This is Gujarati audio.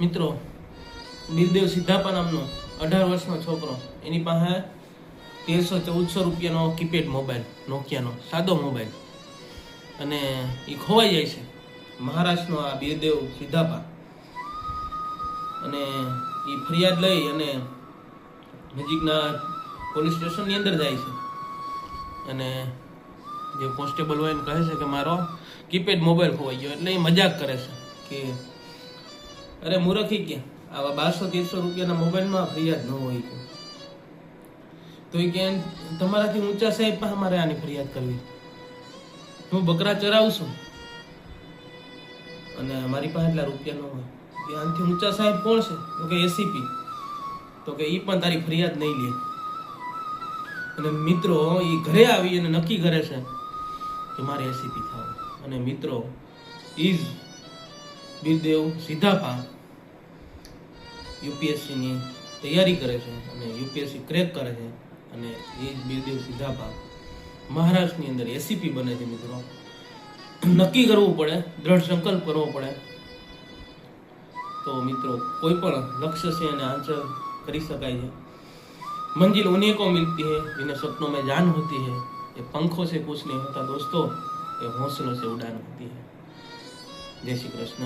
મિત્રો, બિરદેવ સિદ્ધાપા નામનો 18 વર્ષનો છોકરો, એની પાસે 1300-1400 રૂપિયાનો કીપેડ મોબાઈલ, નોકિયાનો સાદો મોબાઈલ, અને એ ખોવાઈ જાય છે. મહારાષ્ટ્રનો આ બિરદેવ સિદ્ધાપા, અને એ ફરિયાદ લઈ અને નજીકના પોલીસ સ્ટેશનની અંદર જાય છે. અને જે કોન્સ્ટેબલ હોય એને કહે છે કે મારો કીપેડ મોબાઈલ ખોવાઈ ગયો. એટલે એ મજાક કરે છે કે અરે મૂર્ખી કે આવા 1200-1300 રૂપિયાના મોબાઈલમાં ફરિયાદ ન હોય. તો એ કે તમારાથી ઊંચા સાહેબ પાસે મારે આની ફરિયાદ કરવી, હું બકરા ચરાવું છું અને મારી પાસે એટલા રૂપિયા ન હોય. કે આનાથી ઊંચા સાહેબ કોણ છે? તો કે એસીપી. તો કે એ પણ તારી ફરિયાદ નહીં લે. અને મિત્રો એ ઘરે આવી અને નક્કી કરે છે કે મારે એસીપી થવું. અને મિત્રો ઇઝ બિરદેવ સિદ્ધાપા યુપીએસસીની તૈયારી કરે છે અને યુપીએસસી ક્રેક કરે છે. અને એ બિરદેવ સિદ્ધાપા મહારાષ્ટ્રની અંદર એસીપી બને છે. મિત્રો નક્કી કરવું પડે, દ્રઢ સંકલ્પ કરવો પડે. તો મિત્રો કોઈ પણ લક્ष्य છે એને હાંસલ કરી શકાય છે. मंजिल उन्हीं को मिलती है जिन्हें सपनों में जान होती है. ये पंखों से कुछ नहीं होता दोस्तों, ये हौसलों से उड़ान होती है. जय श्री कृष्ण.